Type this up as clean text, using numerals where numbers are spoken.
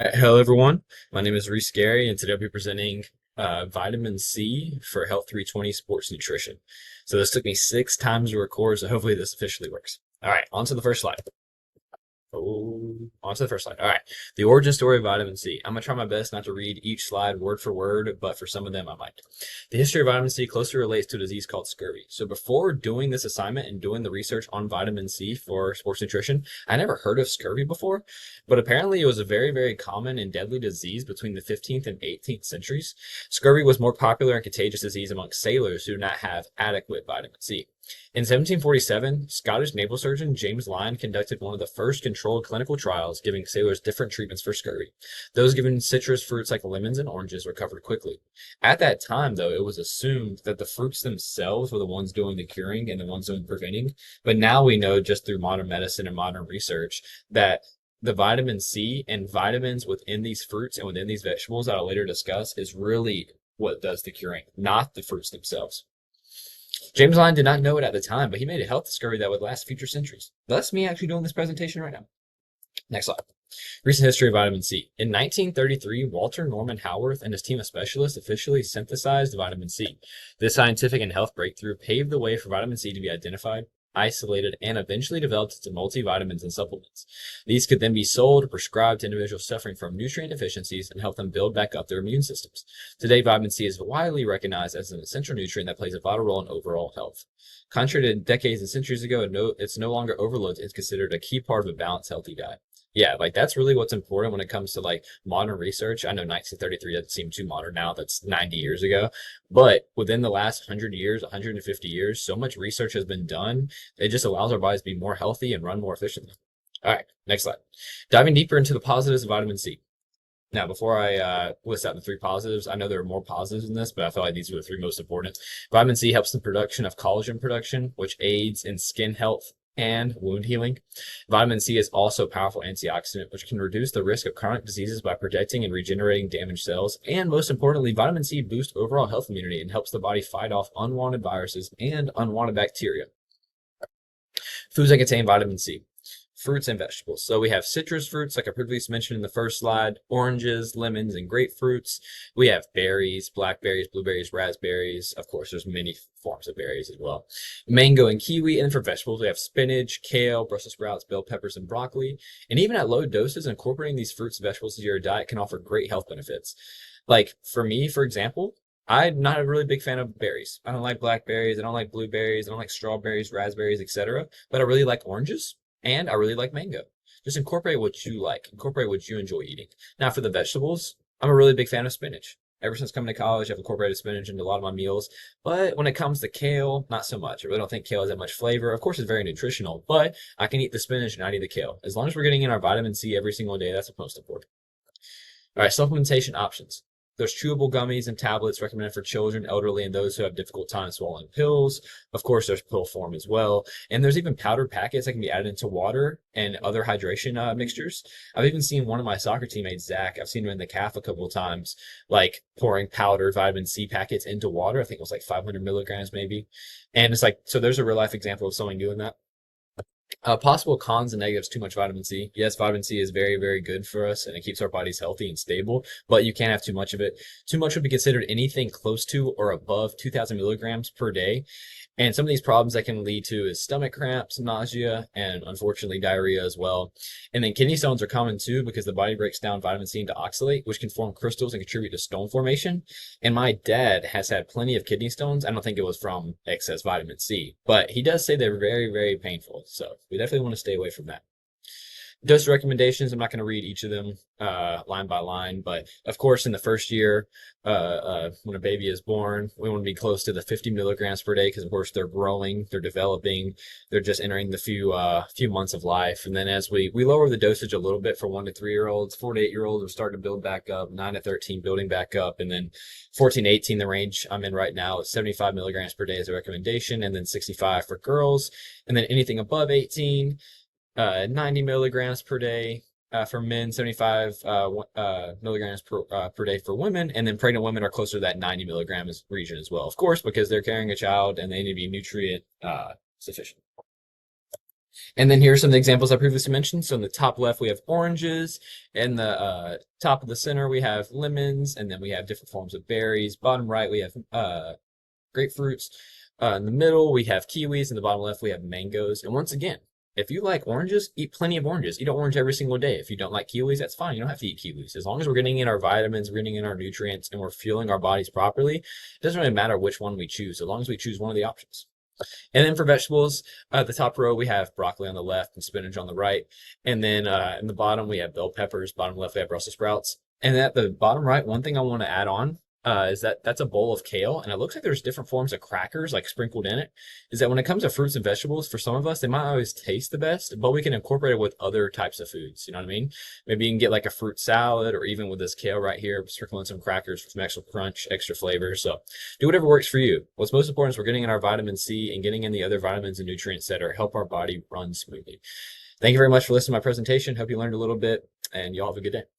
Hello, everyone. My name is Reese Gary, and today I'll be presenting vitamin C for Health 320 Sports Nutrition. So this took me 6 times to record, so hopefully this officially works. All right, on to the first slide. On to the first slide. All right. The origin story of vitamin C. I'm going to try my best not to read each slide word for word, but for some of them I might. The history of vitamin C closely relates to a disease called scurvy. So before doing this assignment and doing the research on vitamin C for sports nutrition, I never heard of scurvy before, but apparently it was a very, very common and deadly disease between the 15th and 18th centuries. Scurvy was more popular and contagious disease amongst sailors who do not have adequate vitamin C. In 1747, Scottish naval surgeon James Lyon conducted one of the first controlled clinical trials giving sailors different treatments for scurvy. Those given citrus fruits like lemons and oranges recovered quickly. At that time, though, it was assumed that the fruits themselves were the ones doing the curing and the ones doing preventing. But now we know just through modern medicine and modern research that the vitamin C and vitamins within these fruits and within these vegetables that I'll later discuss is really what does the curing, not the fruits themselves. James Lyon did not know it at the time, but he made a health discovery that would last future centuries. Thus, me actually doing this presentation right now. Next slide. Recent history of vitamin C. In 1933, Walter Norman Howarth and his team of specialists officially synthesized vitamin C. This scientific and health breakthrough paved the way for vitamin C to be identified, isolated, and eventually developed into multivitamins and supplements. These could then be sold or prescribed to individuals suffering from nutrient deficiencies and help them build back up their immune systems. Today, vitamin C is widely recognized as an essential nutrient that plays a vital role in overall health. Contrary to decades and centuries ago, it's no longer overlooked. It's considered a key part of a balanced, healthy diet. Yeah, like that's really what's important when it comes to like modern research. I know 1933 doesn't seem too modern now. That's 90 years ago. But within the last 100 years, 150 years, so much research has been done. It just allows our bodies to be more healthy and run more efficiently. All right, next slide. Diving deeper into the positives of vitamin C. Now, before I list out the three positives, I know there are more positives in this, but I feel like these are the three most important. Vitamin C helps the production of collagen production, which aids in skin health and wound healing. Vitamin C is also a powerful antioxidant, which can reduce the risk of chronic diseases by protecting and regenerating damaged cells. And most importantly, vitamin C boosts overall health immunity and helps the body fight off unwanted viruses and unwanted bacteria. Foods that contain vitamin C. Fruits and vegetables. So we have citrus fruits, like I previously mentioned in the first slide, oranges, lemons, and grapefruits. We have berries, blackberries, blueberries, raspberries. Of course, there's many forms of berries as well. Mango and kiwi. And for vegetables, we have spinach, kale, Brussels sprouts, bell peppers, and broccoli. And even at low doses, incorporating these fruits and vegetables into your diet can offer great health benefits. Like for me, for example, I'm not a really big fan of berries. I don't like blackberries. I don't like blueberries. I don't like strawberries, raspberries, etc. But I really like oranges and I really like mango. Just incorporate what you like. Incorporate what you enjoy eating. Now, for the vegetables, I'm a really big fan of spinach. Ever since coming to college, I've incorporated spinach into a lot of my meals. But when it comes to kale, not so much. I really don't think kale has that much flavor. Of course, it's very nutritional, but I can eat the spinach and not eat the kale. As long as we're getting in our vitamin C every single day, that's what's most important. All right, supplementation options. There's chewable gummies and tablets recommended for children, elderly, and those who have difficult time swallowing pills. Of course, there's pill form as well. And there's even powdered packets that can be added into water and other hydration mixtures. I've even seen one of my soccer teammates, Zach, I've seen him in the calf a couple of times, like pouring powdered vitamin C packets into water. I think it was like 500 milligrams maybe. And it's like, so there's a real life example of someone doing that. Possible cons and negatives too much vitamin C. Yes, vitamin C is very, very good for us and it keeps our bodies healthy and stable, but you can't have too much of it. Too much would be considered anything close to or above 2,000 milligrams per day. And some of these problems that can lead to is stomach cramps, nausea, and unfortunately diarrhea as well. And then kidney stones are common too because the body breaks down vitamin C into oxalate, which can form crystals and contribute to stone formation. And my dad has had plenty of kidney stones. I don't think it was from excess vitamin C, but he does say they're very, very painful. So we definitely want to stay away from that. Dose recommendations, I'm not going to read each of them line by line, but of course, in the first year, when a baby is born, we want to be close to the 50 milligrams per day because, of course, they're growing, they're developing, they're just entering the few months of life. And then as we lower the dosage a little bit for 1 to 3 year olds, 4 to 8 year olds, we're starting to build back up, 9 to 13 building back up, and then 14 to 18, the range I'm in right now is 75 milligrams per day as a recommendation, and then 65 for girls, and then anything above 18. 90 milligrams per day for men, 75 milligrams per day for women, and then pregnant women are closer to that 90 milligrams region as well, of course, because they're carrying a child and they need to be nutrient sufficient. And then here are some of the examples I previously mentioned. So in the top left, we have oranges. In the top of the center, we have lemons. And then we have different forms of berries. Bottom right, we have grapefruits. In the middle, we have kiwis. In the bottom left, we have mangoes. And once again, if you like oranges, eat plenty of oranges. Eat an orange every single day. If you don't like kiwis, that's fine. You don't have to eat kiwis. As long as we're getting in our vitamins, we're getting in our nutrients, and we're fueling our bodies properly, it doesn't really matter which one we choose, as long as we choose one of the options. And then for vegetables, the top row, we have broccoli on the left and spinach on the right. And then in the bottom, we have bell peppers. Bottom left, we have Brussels sprouts. And at the bottom right, one thing I want to add on is that that's a bowl of kale. And it looks like there's different forms of crackers like sprinkled in it. Is that when it comes to fruits and vegetables, for some of us, they might not always taste the best, but we can incorporate it with other types of foods. You know what I mean? Maybe you can get like a fruit salad, or even with this kale right here, sprinkle in some crackers for some extra crunch, extra flavor. So do whatever works for you. What's most important is we're getting in our vitamin C and getting in the other vitamins and nutrients that are help our body run smoothly. Thank you very much for listening to my presentation. Hope you learned a little bit, and y'all have a good day.